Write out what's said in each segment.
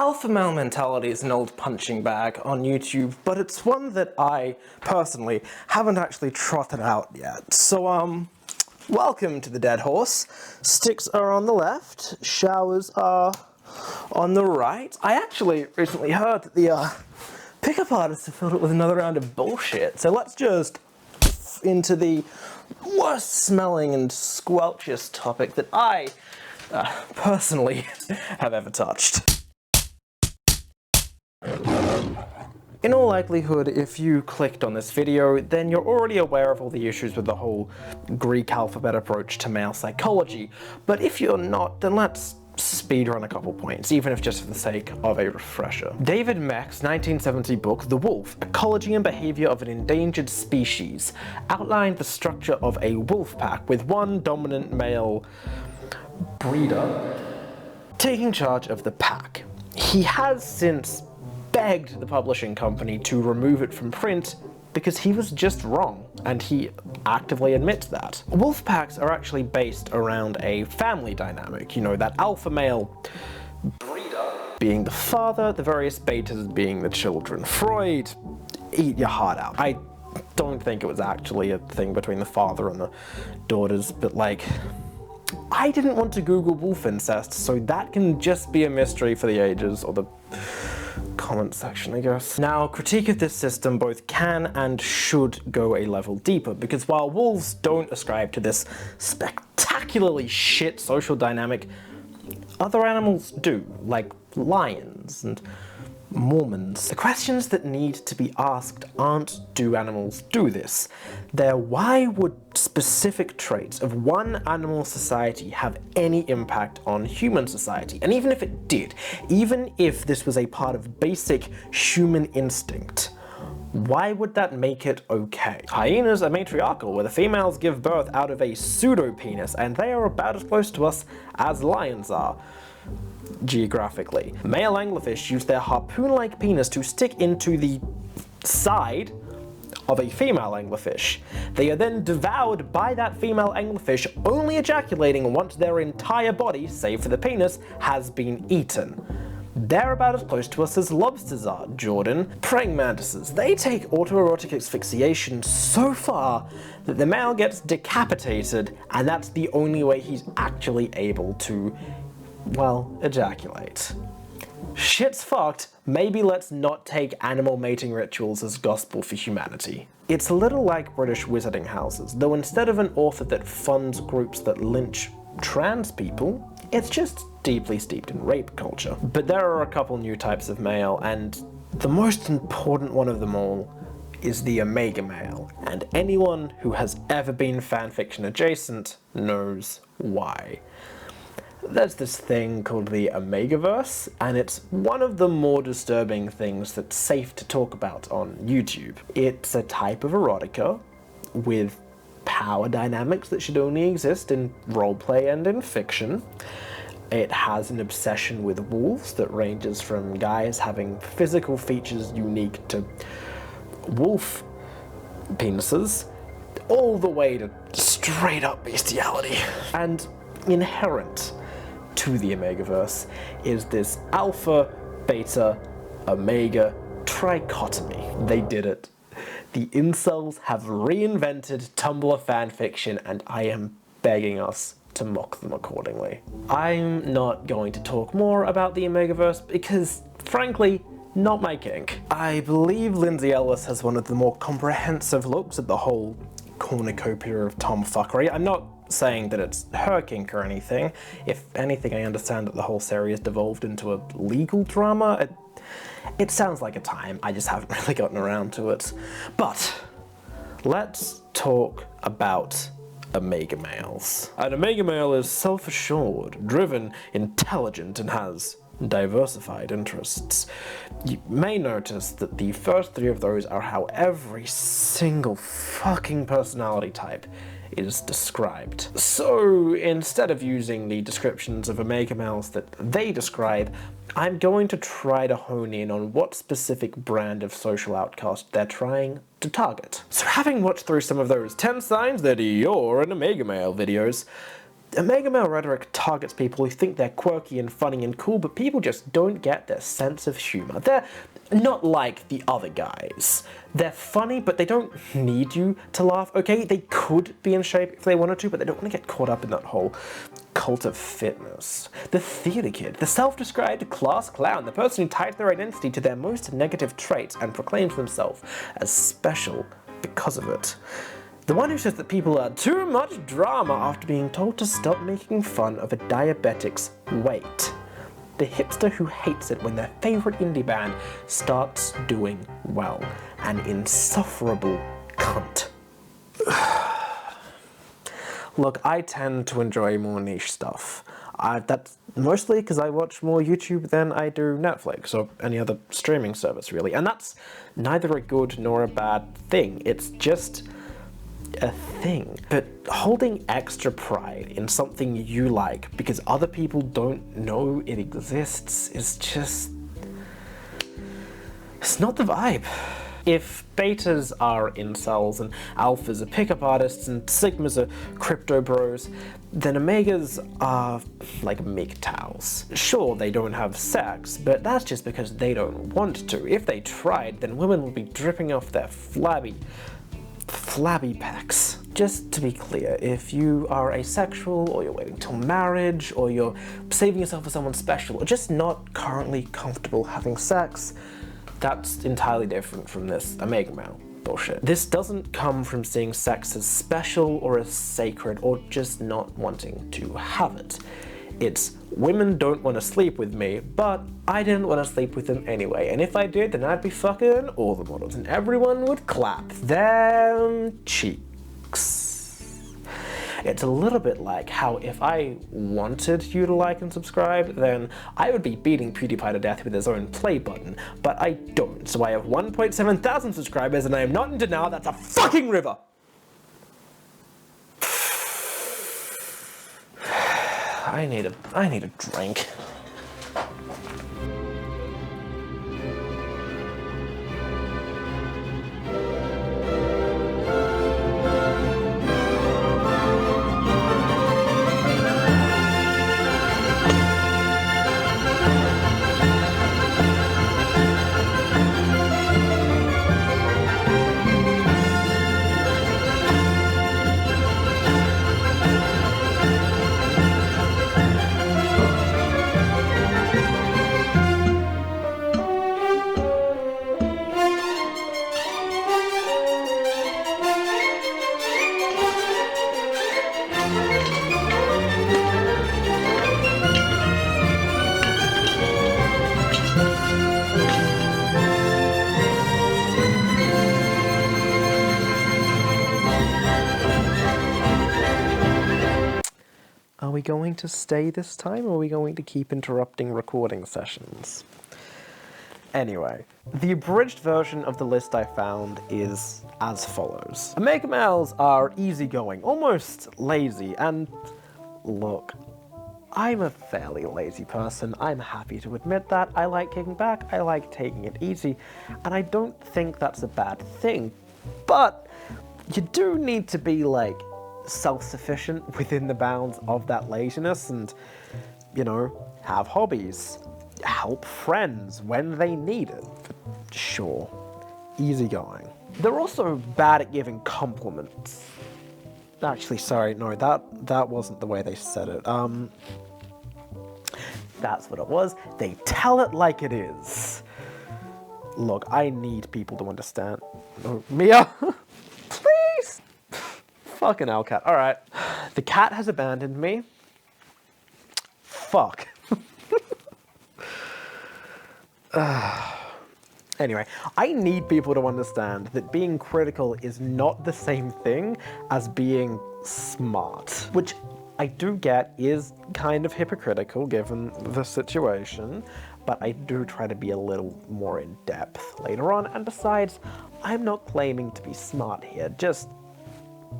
Alpha male mentality is an old punching bag on YouTube, but it's one that I, personally, haven't actually trotted out yet. So, welcome to the dead horse. Sticks are on the left, showers are on the right. I actually recently heard that the pickup artists have filled it with another round of bullshit, so let's just into the worst smelling and squelchiest topic that I, personally, have ever touched. In all likelihood, if you clicked on this video, then you're already aware of all the issues with the whole Greek alphabet approach to male psychology. But if you're not, then let's speedrun a couple points, even if just for the sake of a refresher. David Meck's 1970 book, The Wolf, Ecology and Behavior of an Endangered Species, outlined the structure of a wolf pack with one dominant male breeder taking charge of the pack. He has since begged the publishing company to remove it from print because he was just wrong, and he actively admits that. Wolf packs are actually based around a family dynamic, you know, that alpha male breeder being the father, the various betas being the children. Freud, eat your heart out. I don't think it was actually a thing between the father and the daughters, but like, I didn't want to Google wolf incest, so that can just be a mystery for the ages, or the comment section, I guess. Now, critique of this system both can and should go a level deeper, because while wolves don't ascribe to this spectacularly shit social dynamic, other animals do, like lions and Mormons. The questions that need to be asked aren't, do animals do this? They're, why would specific traits of one animal society have any impact on human society? And even if it did, even if this was a part of basic human instinct, why would that make it okay? Hyenas are matriarchal, where the females give birth out of a pseudo-penis, and they are about as close to us as lions are. Geographically. Male anglerfish use their harpoon-like penis to stick into the side of a female anglerfish. They are then devoured by that female anglerfish, only ejaculating once their entire body, save for the penis, has been eaten. They're about as close to us as lobsters are, Jordan. Praying mantises. They take autoerotic asphyxiation so far that the male gets decapitated, and that's the only way he's actually able to, well, ejaculate. Shit's fucked. Maybe let's not take animal mating rituals as gospel for humanity. It's a little like British wizarding houses, though instead of an author that funds groups that lynch trans people, it's just deeply steeped in rape culture. But there are a couple new types of male, and the most important one of them all is the omega male, and anyone who has ever been fanfiction adjacent knows why. There's this thing called the Omegaverse, and it's one of the more disturbing things that's safe to talk about on YouTube. It's a type of erotica with power dynamics that should only exist in roleplay and in fiction. It has an obsession with wolves that ranges from guys having physical features unique to wolf penises, all the way to straight up bestiality. And inherent to the Omegaverse is this alpha, beta, omega trichotomy. They did it. The incels have reinvented Tumblr fanfiction, and I am begging us to mock them accordingly. I'm not going to talk more about the Omegaverse because, frankly, not my kink. I believe Lindsay Ellis has one of the more comprehensive looks at the whole cornucopia of tomfuckery. I'm not saying that it's her kink or anything. If anything, I understand that the whole series devolved into a legal drama. It sounds like a time, I just haven't really gotten around to it. But let's talk about omega males. An omega male is self-assured, driven, intelligent, and has diversified interests. You may notice that the first three of those are how every single fucking personality type is described. So instead of using the descriptions of omega males that they describe, I'm going to try to hone in on what specific brand of social outcast they're trying to target. So having watched through some of those 10 signs that you're an omega male videos, Omega male rhetoric targets people who think they're quirky and funny and cool, but people just don't get their sense of humor. They're not like the other guys. They're funny, but they don't need you to laugh, okay? They could be in shape if they wanted to, but they don't want to get caught up in that whole cult of fitness. The theater kid, the self-described class clown, the person who tied their identity to their most negative traits and proclaims themselves as special because of it. The one who says that people are too much drama after being told to stop making fun of a diabetic's weight. The hipster who hates it when their favorite indie band starts doing well. An insufferable cunt. Look, I tend to enjoy more niche stuff. That's mostly because I watch more YouTube than I do Netflix or any other streaming service, really. And that's neither a good nor a bad thing. It's just a thing. But holding extra pride in something you like because other people don't know it exists is just... it's not the vibe. If betas are incels and alphas are pickup artists and sigmas are crypto bros, then omegas are like MGTOWs. Sure, they don't have sex, but that's just because they don't want to. If they tried, then women would be dripping off their flabby pecs. Just to be clear, if you are asexual, or you're waiting till marriage, or you're saving yourself for someone special, or just not currently comfortable having sex, that's entirely different from this omega male bullshit. This doesn't come from seeing sex as special or as sacred or just not wanting to have it. It's women don't want to sleep with me, but I didn't want to sleep with them anyway, and if I did, then I'd be fucking all the models and everyone would clap them cheeks. It's a little bit like how if I wanted you to like and subscribe, then I would be beating PewDiePie to death with his own play button, but I don't, so I have 1.7 thousand subscribers and I am not in denial. That's a fucking river! I need a drink. Are we going to stay this time, or are we going to keep interrupting recording sessions? Anyway, the abridged version of the list I found is as follows. Omega males are easygoing, almost lazy, and look, I'm a fairly lazy person. I'm happy to admit that. I like kicking back, I like taking it easy, and I don't think that's a bad thing. But you do need to be, like, self-sufficient within the bounds of that laziness and, you know, have hobbies. Help friends when they need it. Sure. Easygoing. They're also bad at giving compliments. Actually, sorry, no, that wasn't the way they said it. That's what it was. They tell it like it is. Look, I need people to understand. Oh, Mia, please! Fucking hell, cat. Alright. The cat has abandoned me. Fuck. Anyway, I need people to understand that being critical is not the same thing as being smart. Which I do get is kind of hypocritical given the situation, but I do try to be a little more in depth later on. And besides, I'm not claiming to be smart here, just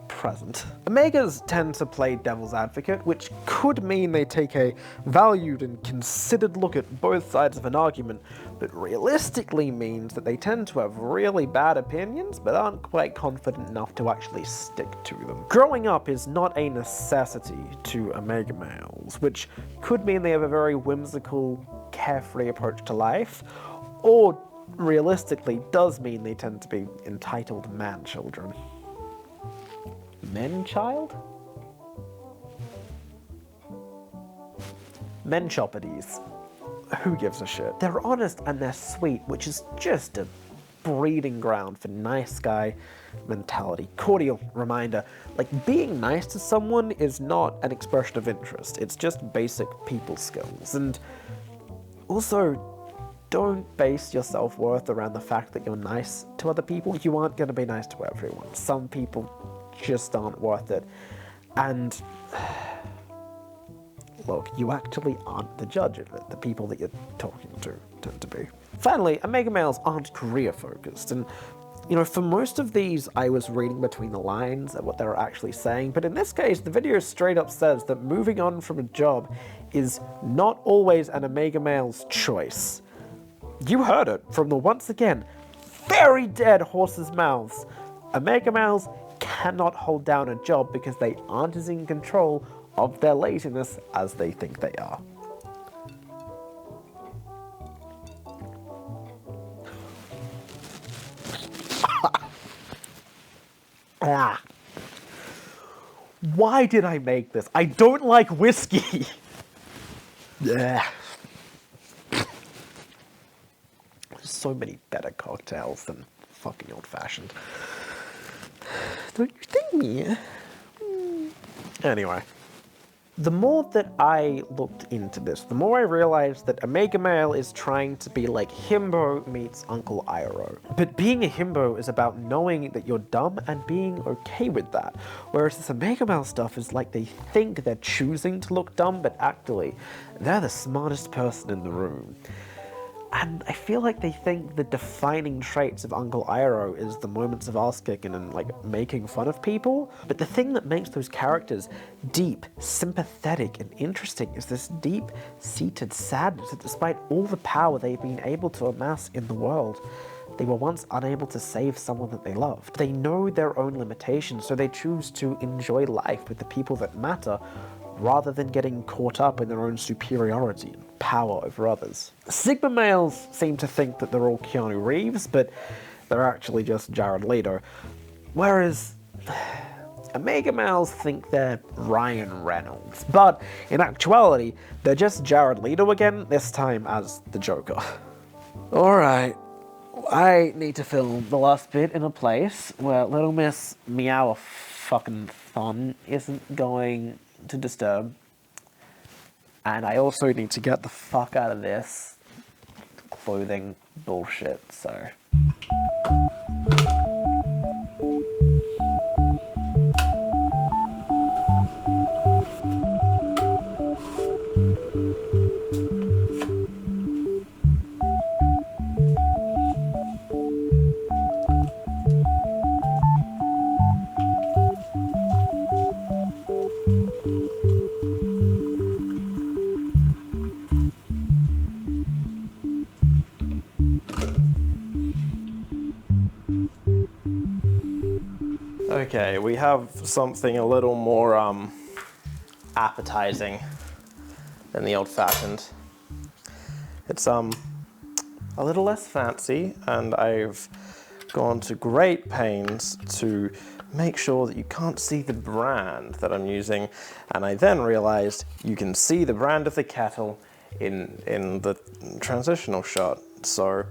present. Omegas tend to play devil's advocate, which could mean they take a valued and considered look at both sides of an argument, but realistically means that they tend to have really bad opinions, but aren't quite confident enough to actually stick to them. Growing up is not a necessity to Omega males, which could mean they have a very whimsical, carefree approach to life, or realistically does mean they tend to be entitled man-children. Men-child? Men-ChaosNCabbages. Who gives a shit? They're honest and they're sweet, which is just a breeding ground for nice guy mentality. Cordial reminder, like being nice to someone is not an expression of interest, it's just basic people skills. And also, don't base your self-worth around the fact that you're nice to other people. You aren't going to be nice to everyone. Some people just aren't worth it. And look, you actually aren't the judge of it. The people that you're talking to tend to be. Finally, Omega males aren't career-focused, and you know, for most of these, I was reading between the lines at what they were actually saying, but in this case, the video straight up says that moving on from a job is not always an Omega male's choice. You heard it from the, once again, very dead horses' mouths. Omega males cannot hold down a job because they aren't as in control of their laziness as they think they are. Why did I make this? I don't like whiskey. There's so many better cocktails than fucking old-fashioned. Don't you think, Mia? Anyway. The more that I looked into this, the more I realized that Omega male is trying to be like himbo meets Uncle Iroh. But being a himbo is about knowing that you're dumb and being okay with that. Whereas this Omega male stuff is like they think they're choosing to look dumb, but actually, they're the smartest person in the room. And I feel like they think the defining traits of Uncle Iroh is the moments of ass kicking and like making fun of people. But the thing that makes those characters deep, sympathetic, and interesting is this deep-seated sadness that despite all the power they've been able to amass in the world, they were once unable to save someone that they loved. They know their own limitations, so they choose to enjoy life with the people that matter, rather than getting caught up in their own superiority and power over others. Sigma males seem to think that they're all Keanu Reeves, but they're actually just Jared Leto. Whereas Omega males think they're Ryan Reynolds, but in actuality, they're just Jared Leto again, this time as the Joker. Alright, I need to film the last bit in a place where Little Miss Meow fucking Thon isn't going to disturb, and I also need to get the fuck out of this clothing bullshit, so. Okay, we have something a little more appetizing than the old-fashioned. It's a little less fancy, and I've gone to great pains to make sure that you can't see the brand that I'm using, and I then realized you can see the brand of the kettle in the transitional shot, so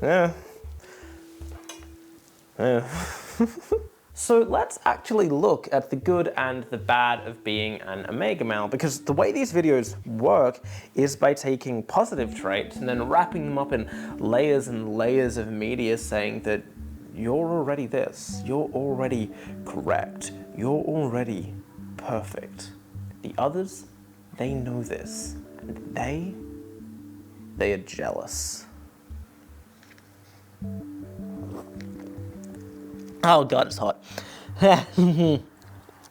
yeah. So let's actually look at the good and the bad of being an Omega male, because the way these videos work is by taking positive traits and then wrapping them up in layers and layers of media saying that you're already this, you're already correct, you're already perfect. The others, they know this, and they are jealous. Oh god, it's hot.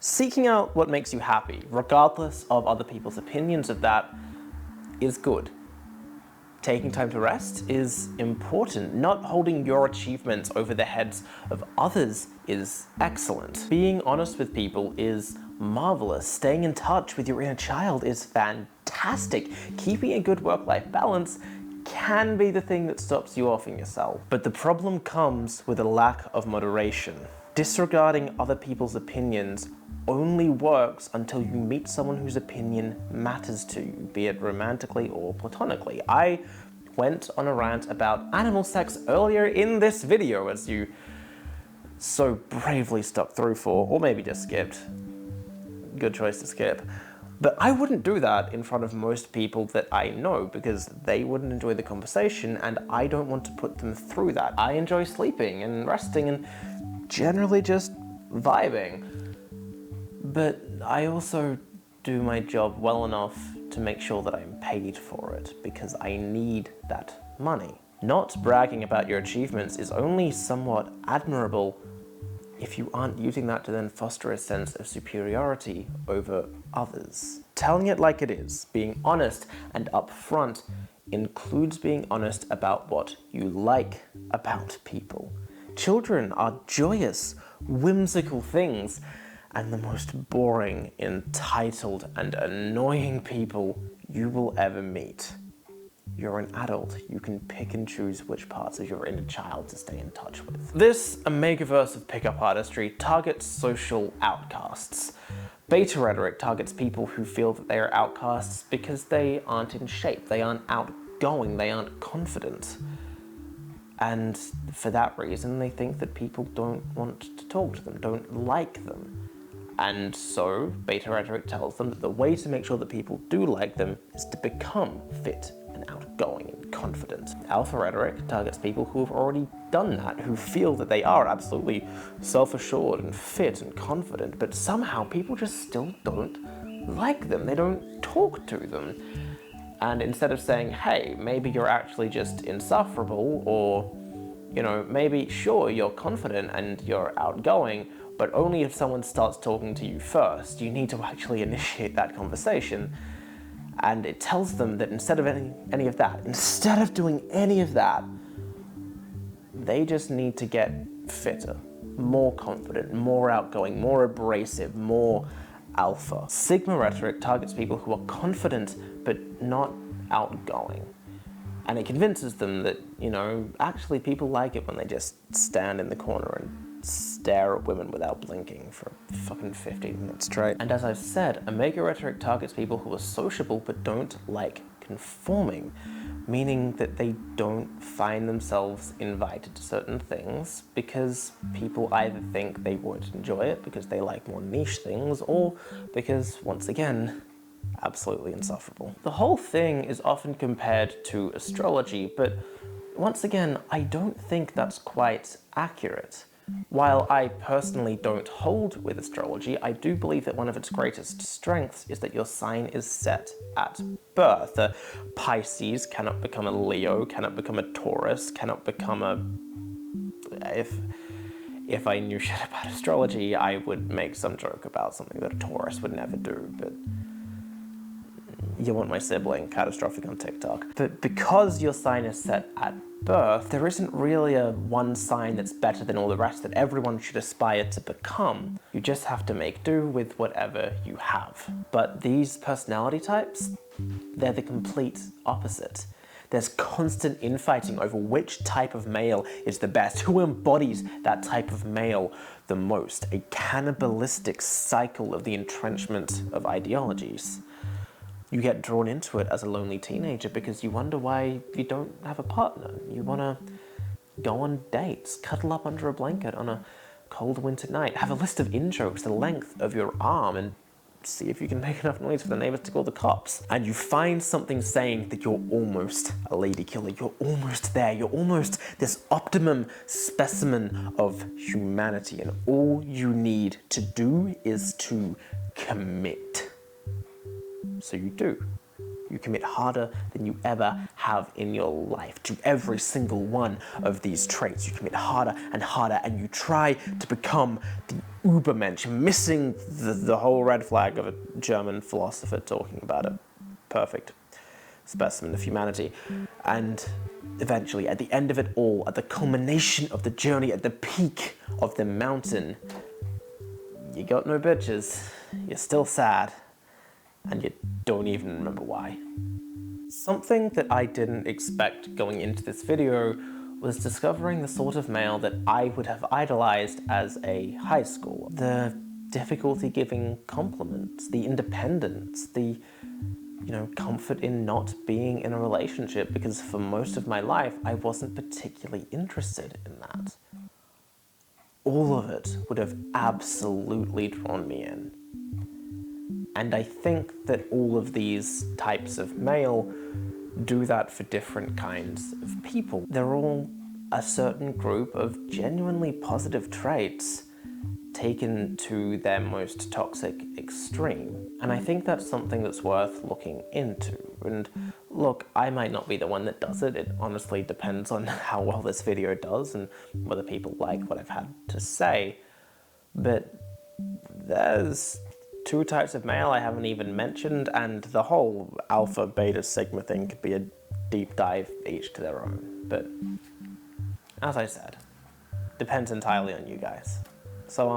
Seeking out what makes you happy, regardless of other people's opinions of that, is good. Taking time to rest is important. Not holding your achievements over the heads of others is excellent. Being honest with people is marvelous. Staying in touch with your inner child is fantastic. Keeping a good work-life balance can be the thing that stops you offing yourself. But the problem comes with a lack of moderation. Disregarding other people's opinions only works until you meet someone whose opinion matters to you, be it romantically or platonically. I went on a rant about animal sex earlier in this video, as you so bravely stuck through for, or maybe just skipped. Good choice to skip. But I wouldn't do that in front of most people that I know because they wouldn't enjoy the conversation and I don't want to put them through that. I enjoy sleeping and resting and generally just vibing. But I also do my job well enough to make sure that I'm paid for it because I need that money. Not bragging about your achievements is only somewhat admirable if you aren't using that to then foster a sense of superiority over others. Telling it like it is, being honest and upfront, includes being honest about what you like about people. Children are joyous, whimsical things, and the most boring, entitled, and annoying people you will ever meet. You're an adult. You can pick and choose which parts of your inner child to stay in touch with. This Omegaverse of pickup artistry targets social outcasts. Beta rhetoric targets people who feel that they are outcasts because they aren't in shape, they aren't outgoing, they aren't confident. And for that reason, they think that people don't want to talk to them, don't like them. And so, beta rhetoric tells them that the way to make sure that people do like them is to become fit and outgoing and confident. Alpha rhetoric targets people who have already done that, who feel that they are absolutely self-assured and fit and confident, but somehow people just still don't like them. They don't talk to them. And instead of saying, hey, maybe you're actually just insufferable, or, you know, maybe, sure, you're confident and you're outgoing, but only if someone starts talking to you first. You need to actually initiate that conversation. And it tells them that instead of any of that, instead of doing any of that, they just need to get fitter, more confident, more outgoing, more abrasive, more alpha. Sigma rhetoric targets people who are confident but not outgoing. And it convinces them that, you know, actually people like it when they just stand in the corner and stare at women without blinking for fucking 15 minutes straight. And as I've said, Omega rhetoric targets people who are sociable but don't like conforming, meaning that they don't find themselves invited to certain things because people either think they won't enjoy it because they like more niche things, or because, once again, absolutely insufferable. The whole thing is often compared to astrology, but once again, I don't think that's quite accurate. While I personally don't hold with astrology, I do believe that one of its greatest strengths is that your sign is set at birth. A Pisces cannot become a Leo, cannot become a Taurus, cannot become a... If I knew shit about astrology, I would make some joke about something that a Taurus would never do, but... You want my sibling, catastrophic on TikTok. But because your sign is set at birth, there isn't really a one sign that's better than all the rest that everyone should aspire to become. You just have to make do with whatever you have. But these personality types, they're the complete opposite. There's constant infighting over which type of male is the best, who embodies that type of male the most, a cannibalistic cycle of the entrenchment of ideologies. You get drawn into it as a lonely teenager because you wonder why you don't have a partner. You want to go on dates, cuddle up under a blanket on a cold winter night, have a list of in-jokes the length of your arm, and see if you can make enough noise for the neighbors to call the cops. And you find something saying that you're almost a lady killer, you're almost there, you're almost this optimum specimen of humanity, and all you need to do is to commit. So you do. You commit harder than you ever have in your life to every single one of these traits. You commit harder and harder, and you try to become the Ubermensch, missing the whole red flag of a German philosopher talking about it. Perfect specimen of humanity. And eventually, at the end of it all, at the culmination of the journey, at the peak of the mountain, you got no bitches, you're still sad, and you don't even remember why. Something that I didn't expect going into this video was discovering the sort of male that I would have idolized as a high schooler. The difficulty giving compliments, the independence, the comfort in not being in a relationship, because for most of my life I wasn't particularly interested in that. All of it would have absolutely drawn me in. And I think that all of these types of male do that for different kinds of people. They're all a certain group of genuinely positive traits taken to their most toxic extreme. And I think that's something that's worth looking into. And look, I might not be the one that does it. It honestly depends on how well this video does and whether people like what I've had to say. But there's two types of male I haven't even mentioned, and the whole alpha, beta, sigma thing could be a deep dive each to their own. But as I said, depends entirely on you guys. So,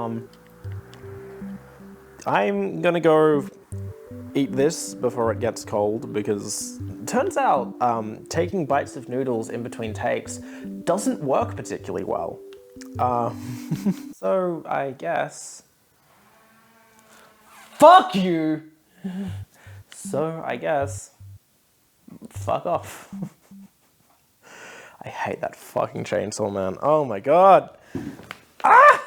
I'm gonna go eat this before it gets cold, because it turns out taking bites of noodles in between takes doesn't work particularly well. So I guess... Fuck you! So I guess... Fuck off. I hate that fucking chainsaw, man. Oh my god! Ah!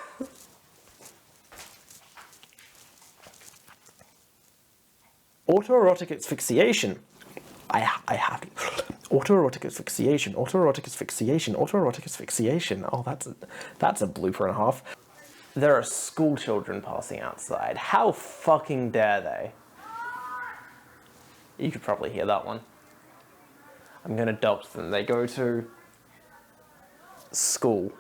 Autoerotic asphyxiation. I have to. Autoerotic asphyxiation, autoerotic asphyxiation, autoerotic asphyxiation. Oh, that's a blooper and a half. There are school children passing outside. How fucking dare they? You could probably hear that one. I'm gonna dox them. They go to school.